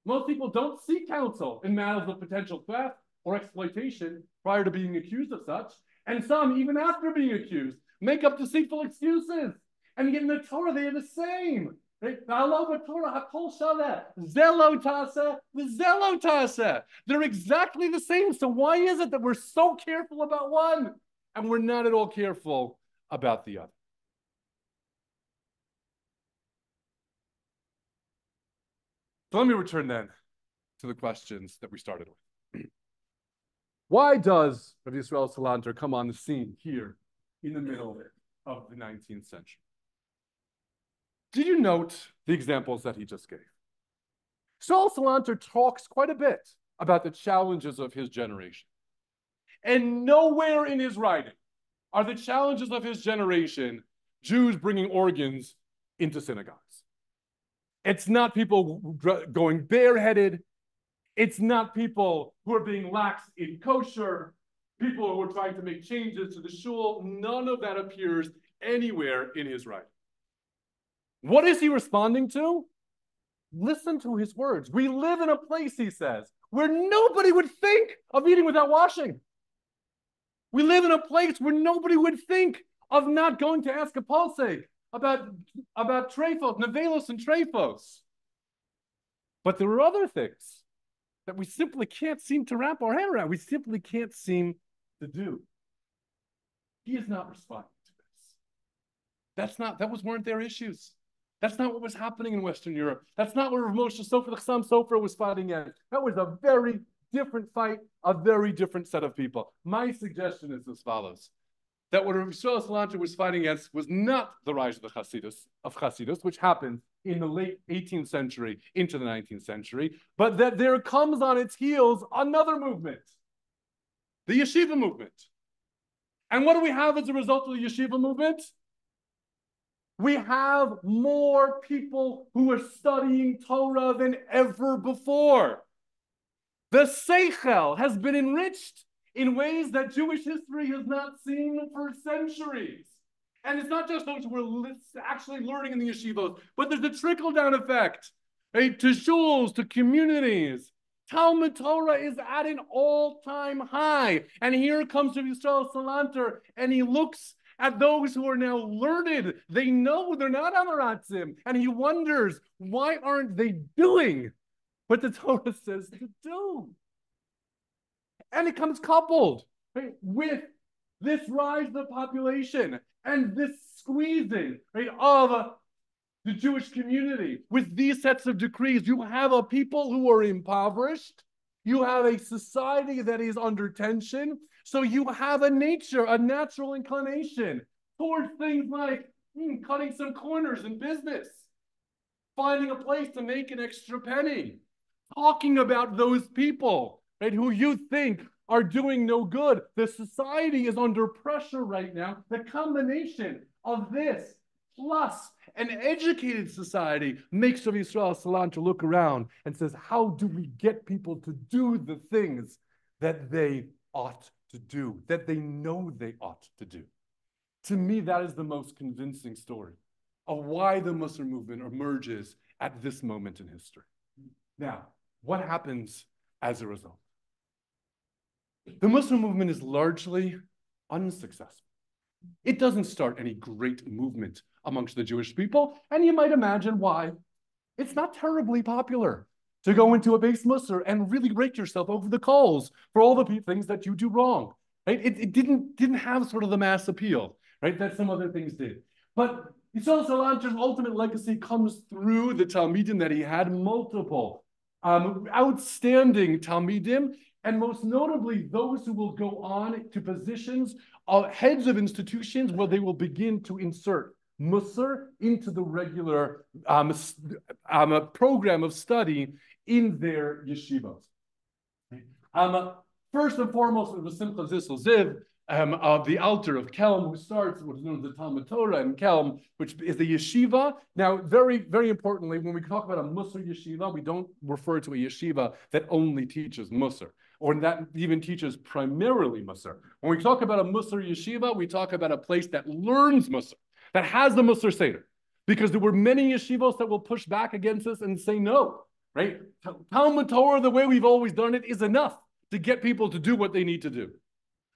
Most people don't seek counsel in matters of potential theft or exploitation prior to being accused of such. And some, even after being accused, make up deceitful excuses. And yet in the Torah, they are the same. Right? They're exactly the same. So why is it that we're so careful about one and we're not at all careful about the other? So let me return then to the questions that we started with. Why does Rabbi Yisrael Salanter come on the scene here in the middle of the 19th century? Did you note the examples that he just gave? Saul Salanter talks quite a bit about the challenges of his generation. And nowhere in his writing are the challenges of his generation Jews bringing organs into synagogues. It's not people going bareheaded. It's not people who are being lax in kosher, people who are trying to make changes to the shul. None of that appears anywhere in his writing. What is he responding to? Listen to his words. We live in a place, he says, where nobody would think of eating without washing. We live in a place where nobody would think of not going to ask a posek about trefos, nevelos and trefos. But there are other things that we simply can't seem to wrap our head around. We simply can't seem to do. He is not responding to this. That weren't their issues. That's not what was happening in Western Europe. That's not what Rav Moshe Sofer, the Chassam Sofer, was fighting at. That was a very different fight, a very different set of people. My suggestion is as follows: that what Rav Yisrael Salanter was fighting against was not the rise of the Chassidus, which happened in the late 18th century into the 19th century, but that there comes on its heels another movement, the Yeshiva movement. And what do we have as a result of the Yeshiva movement? We have more people who are studying Torah than ever before. The Seichel has been enriched in ways that Jewish history has not seen for centuries. And it's not just those who are actually learning in the yeshivos, but there's a trickle-down effect, right, to shuls, to communities. Talmud Torah is at an all-time high. And here comes Rabbi Yisrael Salanter, and he looks at those who are now learned. They know they're not Amaratzim. And he wonders, why aren't they doing what the Torah says to do? And it comes coupled, right, with this rise of the population and this squeezing, right, of the Jewish community. With these sets of decrees, you have a people who are impoverished. You have a society that is under tension. So you have a natural inclination towards things like cutting some corners in business, finding a place to make an extra penny, talking about those people, right, who you think are doing no good. The society is under pressure right now. The combination of this plus an educated society makes Rabbi Yisrael Salanter look around and says, how do we get people to do the things that they ought to do, that they know they ought to do? To me, that is the most convincing story of why the Mussar movement emerges at this moment in history. Now, what happens as a result? The Mussar movement is largely unsuccessful. It doesn't start any great movement amongst the Jewish people, and you might imagine why. It's not terribly popular to go into a base Mussar and really rake yourself over the coals for all the things that you do wrong. Right? It didn't have sort of the mass appeal, right, that some other things did. But Yisrael Salanter's ultimate legacy comes through the Talmidim that he had, multiple outstanding Talmidim, and most notably those who will go on to positions of heads of institutions where they will begin to insert Mussar into the regular program of study in their yeshivas. First and foremost, it was Simcha Zissel Ziv, of the Alter of Kelm, who starts what is known as the Talmud Torah in Kelm, which is the yeshiva. Now, very, very importantly, when we talk about a Mussar yeshiva, we don't refer to a yeshiva that only teaches Mussar, or that even teaches primarily Mussar. When we talk about a Mussar yeshiva, we talk about a place that learns Mussar, that has the Mussar Seder, because there were many yeshivos that will push back against this and say no, right? Talmud Torah, the way we've always done it, is enough to get people to do what they need to do.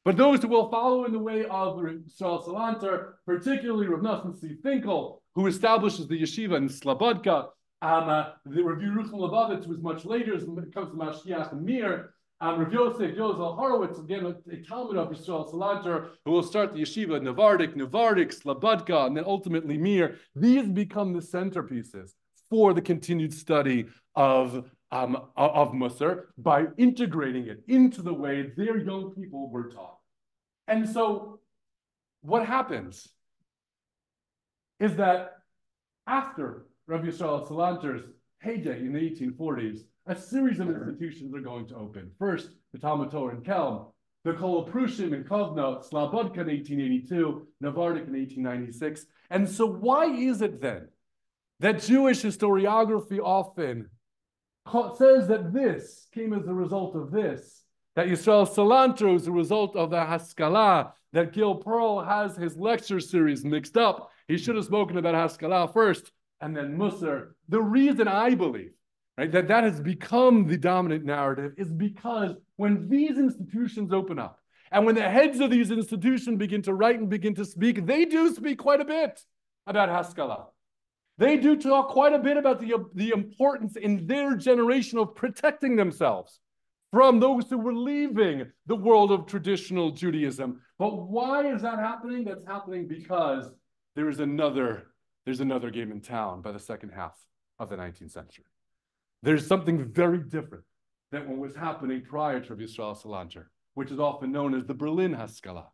But those who will follow in the way of Yisrael Salanter, particularly Rav Nosson C. Finkel, who establishes the yeshiva in Slobodka, the Rabbi Ruchel Lubavitch was much later, it comes to Mashiach and Mir, Rav Yosef Yozel Horowitz, again, a Talmud of Yisrael Salanter, who will start the yeshiva Navardik, Slobodka, and then ultimately Mir. These become the centerpieces for the continued study of Mussar by integrating it into the way their young people were taught. And so what happens is that after Rabbi Yisrael Salanter's heyday in the 1840s, a series of institutions are going to open. First, the Talmud Torah in Kelm, the Kol Prushim in Kovno, Slobodka in 1882, Navardik in 1896. And so why is it then that Jewish historiography often says that this came as a result of this, that Yisrael Salanter is a result of the Haskalah, that Gil Perl has his lecture series mixed up? He should have spoken about Haskalah first and then Mussar. The reason I believe, right, that has become the dominant narrative is because when these institutions open up and when the heads of these institutions begin to write and begin to speak, they do speak quite a bit about Haskalah. They do talk quite a bit about the importance in their generation of protecting themselves from those who were leaving the world of traditional Judaism. But why is that happening? That's happening because there's another game in town by the second half of the 19th century. There's something very different than what was happening prior to Yisrael Salanter, which is often known as the Berlin Haskalah.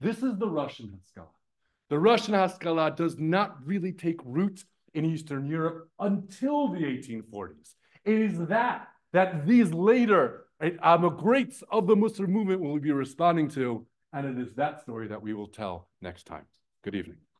This is the Russian Haskalah. The Russian Haskalah does not really take root in Eastern Europe until the 1840s. It is that these later greats of the Mussar movement will be responding to, and it is that story that we will tell next time. Good evening.